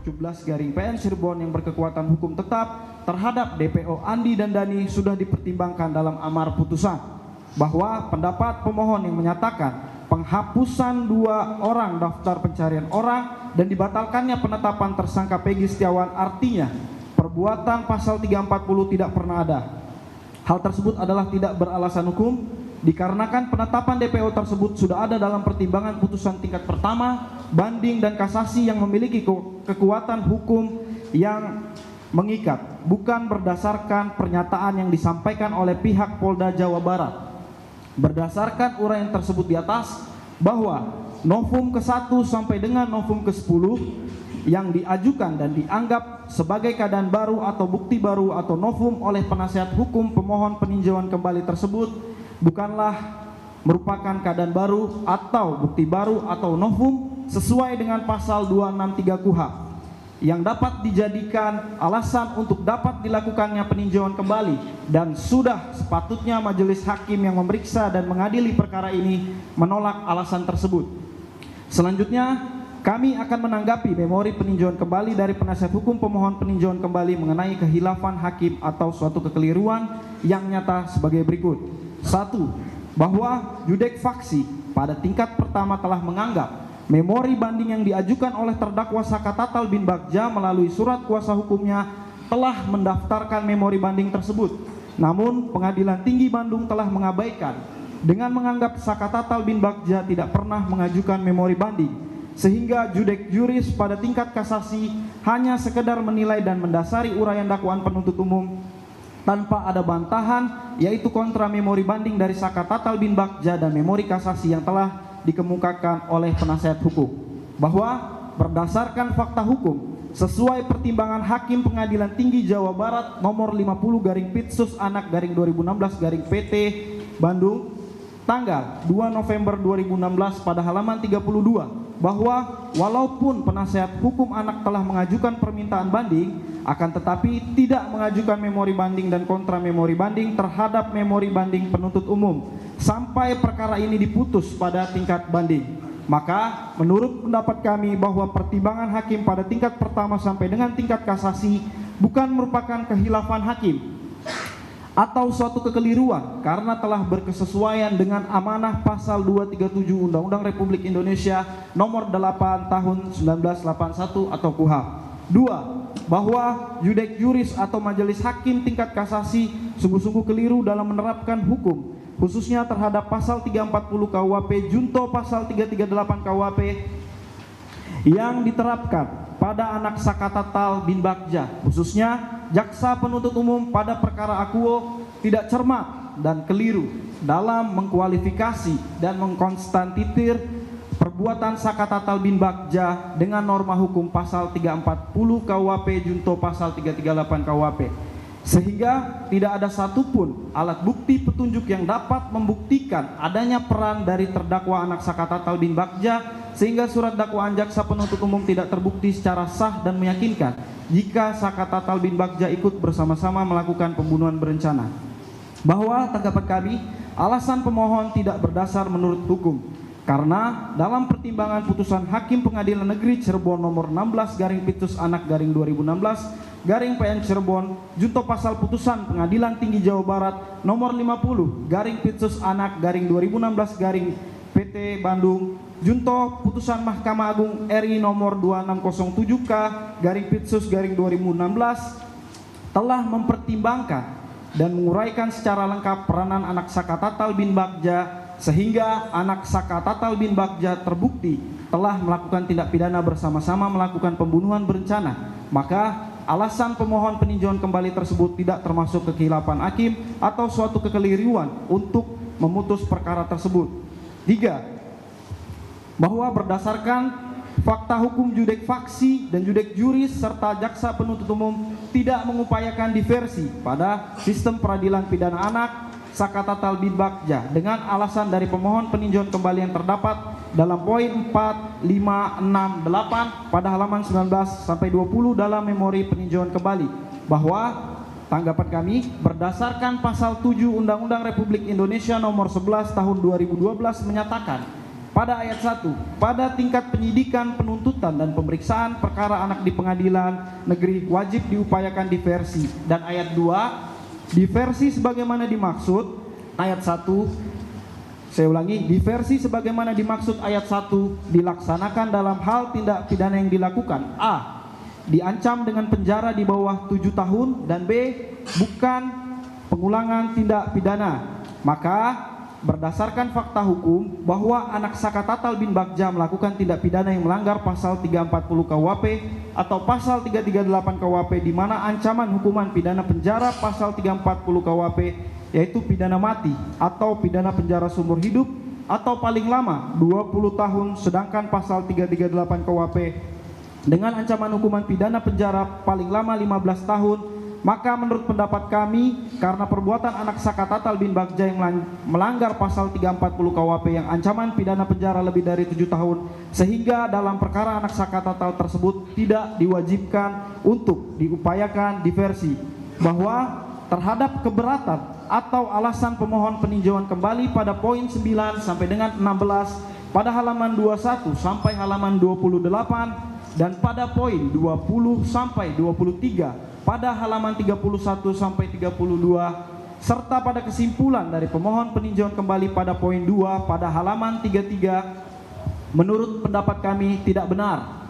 17/PN Cirebon yang berkekuatan hukum tetap terhadap DPO Andi dan Dani sudah dipertimbangkan dalam amar putusan, bahwa pendapat pemohon yang menyatakan penghapusan 2 orang daftar pencarian orang dan dibatalkannya penetapan tersangka Peggy Setiawan artinya perbuatan pasal 340 tidak pernah ada. Hal tersebut adalah tidak beralasan hukum dikarenakan penetapan DPO tersebut sudah ada dalam pertimbangan putusan tingkat pertama, banding dan kasasi yang memiliki kekuatan hukum yang mengikat, bukan berdasarkan pernyataan yang disampaikan oleh pihak Polda Jawa Barat. Berdasarkan uraian tersebut di atas, bahwa novum ke-1 sampai dengan novum ke-10 yang diajukan dan dianggap sebagai keadaan baru atau bukti baru atau novum oleh penasihat hukum pemohon peninjauan kembali tersebut bukanlah merupakan keadaan baru atau bukti baru atau novum sesuai dengan pasal 263 KUHP yang dapat dijadikan alasan untuk dapat dilakukannya peninjauan kembali, dan sudah sepatutnya majelis hakim yang memeriksa dan mengadili perkara ini menolak alasan tersebut. Selanjutnya, kami akan menanggapi memori peninjauan kembali dari penasihat hukum pemohon peninjauan kembali mengenai kehilafan hakim atau suatu kekeliruan yang nyata sebagai berikut. 1. Bahwa judek faksi pada tingkat pertama telah menganggap memori banding yang diajukan oleh terdakwa Saka Tatal bin Bagja melalui surat kuasa hukumnya telah mendaftarkan memori banding tersebut. Namun Pengadilan Tinggi Bandung telah mengabaikan dengan menganggap Saka Tatal bin Bagja tidak pernah mengajukan memori banding, sehingga judek juris pada tingkat kasasi hanya sekedar menilai dan mendasari uraian dakwaan penuntut umum tanpa ada bantahan, yaitu kontra memori banding dari Saka Tatal bin Bagja dan memori kasasi yang telah dikemukakan oleh penasihat hukum, bahwa berdasarkan fakta hukum sesuai pertimbangan Hakim Pengadilan Tinggi Jawa Barat nomor 50/Pit/Anak/2016/PT Bandung tanggal 2 November 2016 pada halaman 32, bahwa walaupun penasihat hukum anak telah mengajukan permintaan banding, akan tetapi tidak mengajukan memori banding dan kontra memori banding terhadap memori banding penuntut umum sampai perkara ini diputus pada tingkat banding. Maka menurut pendapat kami bahwa pertimbangan hakim pada tingkat pertama sampai dengan tingkat kasasi bukan merupakan kehilafan hakim atau suatu kekeliruan, karena telah berkesesuaian dengan amanah pasal 237 Undang-Undang Republik Indonesia nomor 8 tahun 1981 atau KUHP. 2. Bahwa judek juris atau majelis hakim tingkat kasasi sungguh-sungguh keliru dalam menerapkan hukum, khususnya terhadap pasal 340 KUHP junto pasal 338 KUHP yang diterapkan pada anak Saka Tatal bin Bagja, khususnya jaksa penuntut umum pada perkara akuo tidak cermat dan keliru dalam mengkualifikasi dan mengkonstantitir perbuatan Saka Tatal bin Bagja dengan norma hukum pasal 340 KUHP junto pasal 338 KUHP, sehingga tidak ada satupun alat bukti petunjuk yang dapat membuktikan adanya peran dari terdakwa anak Saka Tatal bin Bagja, sehingga surat dakwaan jaksa penuntut umum tidak terbukti secara sah dan meyakinkan jika Saka Tatal bin Bagja ikut bersama-sama melakukan pembunuhan berencana. Bahwa tanggapan kami, alasan pemohon tidak berdasar menurut hukum, karena dalam pertimbangan putusan Hakim Pengadilan Negeri Cirebon nomor 16/Pit/Anak/2016/PN Cirebon junto pasal putusan Pengadilan Tinggi Jawa Barat nomor 50/Pit/Anak/2016/PT Bandung junto putusan Mahkamah Agung RI nomor 2607K/Pitsus/2016 telah mempertimbangkan dan menguraikan secara lengkap peranan anak Saka Tatal bin Bagja, sehingga anak Saka Tatal bin Bagja terbukti telah melakukan tindak pidana bersama-sama melakukan pembunuhan berencana. Maka alasan pemohon peninjauan kembali tersebut tidak termasuk kekhilapan hakim atau suatu kekeliruan untuk memutus perkara tersebut. 3. Bahwa berdasarkan fakta hukum judek faksi dan judek juris serta jaksa penuntut umum tidak mengupayakan diversi pada sistem peradilan pidana anak Saka Tatal bin Bagja dengan alasan dari pemohon peninjauan kembali yang terdapat dalam poin 4, 5, 6, 8 pada halaman 19 sampai 20 dalam memori peninjauan kembali, bahwa tanggapan kami berdasarkan pasal 7 Undang-Undang Republik Indonesia nomor 11 tahun 2012 menyatakan pada ayat 1, pada tingkat penyidikan, penuntutan, dan pemeriksaan perkara anak di pengadilan negeri wajib diupayakan diversi. Dan ayat 2, diversi sebagaimana dimaksud ayat 1, saya ulangi, diversi sebagaimana dimaksud ayat 1 dilaksanakan dalam hal tindak pidana yang dilakukan: A, diancam dengan penjara di bawah 7 tahun, dan B, bukan pengulangan tindak pidana. Maka berdasarkan fakta hukum bahwa anak Sakatatal bin Bagja melakukan tindak pidana yang melanggar pasal 340 KUHP atau pasal 338 KUHP, di mana ancaman hukuman pidana penjara pasal 340 KUHP yaitu pidana mati atau pidana penjara seumur hidup atau paling lama 20 tahun, sedangkan pasal 338 KUHP dengan ancaman hukuman pidana penjara paling lama 15 tahun. Maka menurut pendapat kami, karena perbuatan anak Sakatatal bin Bagja yang melanggar pasal 340 KUHP yang ancaman pidana penjara lebih dari 7 tahun, sehingga dalam perkara anak Sakatatal tersebut tidak diwajibkan untuk diupayakan diversi. Bahwa terhadap keberatan atau alasan pemohon peninjauan kembali pada poin 9 sampai dengan 16 pada halaman 21 sampai halaman 28, dan pada poin 20 sampai 23 pada halaman 31 sampai 32, serta pada kesimpulan dari pemohon peninjauan kembali pada poin 2 pada halaman 33, menurut pendapat kami tidak benar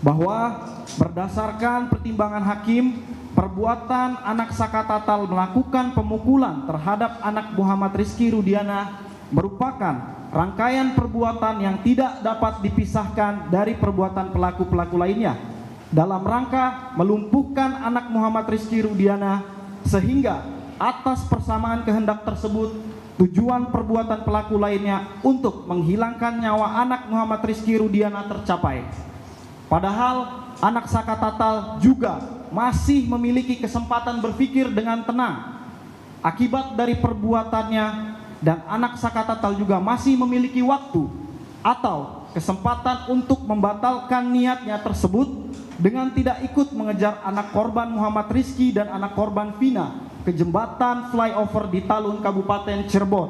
bahwa berdasarkan pertimbangan hakim, perbuatan anak Sakatatal melakukan pemukulan terhadap anak Muhammad Rizky Rudiana merupakan rangkaian perbuatan yang tidak dapat dipisahkan dari perbuatan pelaku-pelaku lainnya dalam rangka melumpuhkan anak Muhammad Rizky Rudiana, sehingga atas persamaan kehendak tersebut tujuan perbuatan pelaku lainnya untuk menghilangkan nyawa anak Muhammad Rizky Rudiana tercapai. Padahal anak Sakatatal juga masih memiliki kesempatan berpikir dengan tenang akibat dari perbuatannya, dan anak Sakatatal juga masih memiliki waktu atau kesempatan untuk membatalkan niatnya tersebut dengan tidak ikut mengejar anak korban Muhammad Rizky dan anak korban Vina ke jembatan flyover di Talun, Kabupaten Cirebon.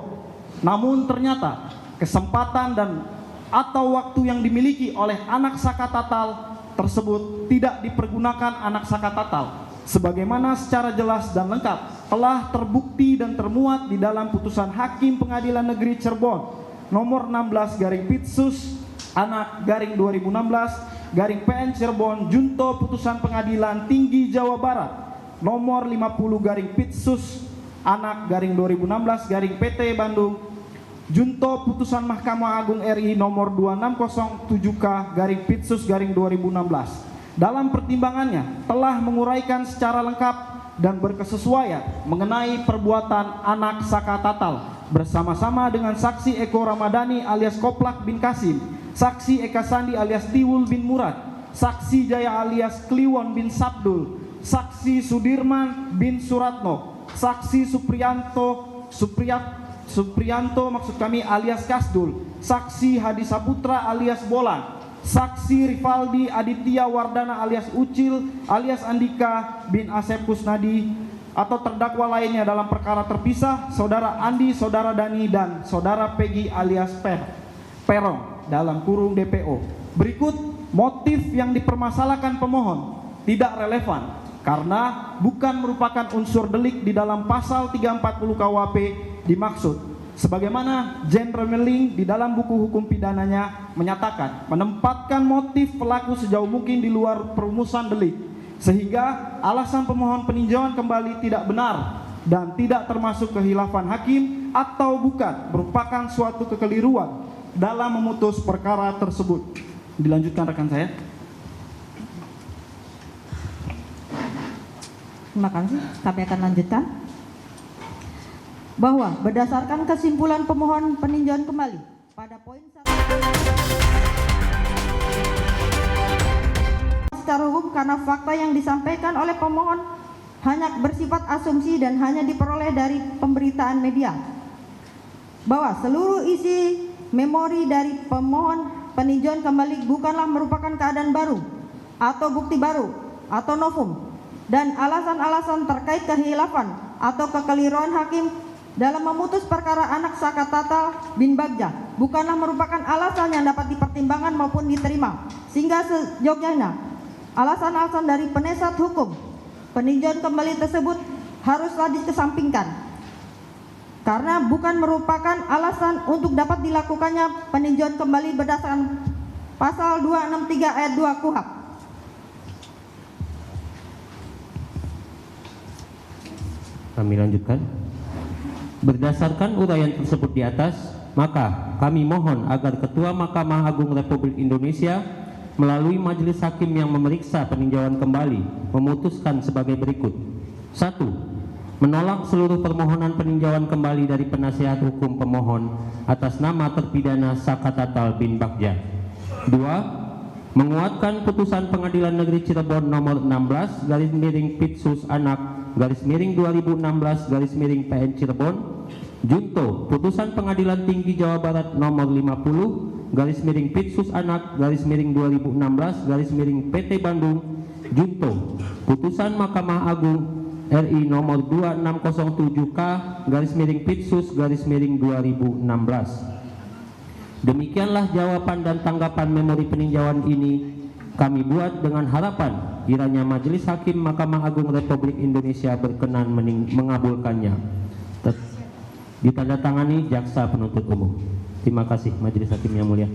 Namun ternyata kesempatan dan atau waktu yang dimiliki oleh anak Sakatatal tersebut tidak dipergunakan anak Sakatatal, sebagaimana secara jelas dan lengkap telah terbukti dan termuat di dalam putusan Hakim Pengadilan Negeri Cirebon nomor 16/Pits/Anak/2016/PN Cirebon Junto Putusan Pengadilan Tinggi Jawa Barat nomor 50/Pits/Anak/2016/PT Bandung Junto Putusan Mahkamah Agung RI nomor 2607K/Pits/2016 dalam pertimbangannya telah menguraikan secara lengkap dan berkesesuaian mengenai perbuatan anak Sakatatal bersama-sama dengan saksi Eko Ramadhani alias Koplak bin Kasim, saksi Eka Sandi alias Tiwul bin Murad, saksi Jaya alias Kliwon bin Sabdul, saksi Sudirman bin Suratno, saksi Suprianto maksud kami alias Kasdul, saksi Hadi Saputra alias Bolan, saksi Rivaldi Aditya Wardana alias Ucil alias Andika bin Asep Kusnadi, atau terdakwa lainnya dalam perkara terpisah saudara Andi, saudara Dani, dan saudara Peggy alias Perong dalam kurung DPO. Berikut motif yang dipermasalahkan pemohon tidak relevan karena bukan merupakan unsur delik di dalam pasal 340 KUHP dimaksud, sebagaimana Jen Remeling di dalam buku hukum pidananya menyatakan menempatkan motif pelaku sejauh mungkin di luar perumusan delik, sehingga alasan pemohon peninjauan kembali tidak benar dan tidak termasuk kehilafan hakim atau bukan merupakan suatu kekeliruan dalam memutus perkara tersebut. Dilanjutkan rekan saya. Terima kasih. Kami akan lanjutkan. Bahwa berdasarkan kesimpulan pemohon peninjauan kembali pada poin 1 secara hukum, karena fakta yang disampaikan oleh pemohon hanya bersifat asumsi dan hanya diperoleh dari pemberitaan media, bahwa seluruh isi memori dari pemohon peninjauan kembali bukanlah merupakan keadaan baru atau bukti baru atau novum, dan alasan-alasan terkait kehilafan atau kekeliruan hakim dalam memutus perkara anak Sakatatal bin Bagja bukanlah merupakan alasan yang dapat dipertimbangkan maupun diterima, sehingga seyogyanya alasan-alasan dari penasihat hukum peninjauan kembali tersebut haruslah dikesampingkan karena bukan merupakan alasan untuk dapat dilakukannya peninjauan kembali berdasarkan pasal 263 ayat 2 KUHP. Kami lanjutkan. Berdasarkan uraian tersebut di atas, maka kami mohon agar Ketua Mahkamah Agung Republik Indonesia melalui Majelis Hakim yang memeriksa peninjauan kembali memutuskan sebagai berikut. 1. Menolak seluruh permohonan peninjauan kembali dari penasihat hukum pemohon atas nama terpidana Saka Tatal bin Bagja. 2. Menguatkan putusan Pengadilan Negeri Cirebon nomor 16/Pitsus Anak /2016/PN Cirebon junto putusan Pengadilan Tinggi Jawa Barat nomor 50/Pitsus Anak /2016/PT Bandung junto putusan Mahkamah Agung RI nomor 2607K/Pitsus/2016. Demikianlah jawaban dan tanggapan memori peninjauan ini kami buat dengan harapan kiranya Majelis Hakim Mahkamah Agung Republik Indonesia berkenan mengabulkannya. Ditandatangani Jaksa Penuntut Umum. Terima kasih Majelis Hakim yang mulia.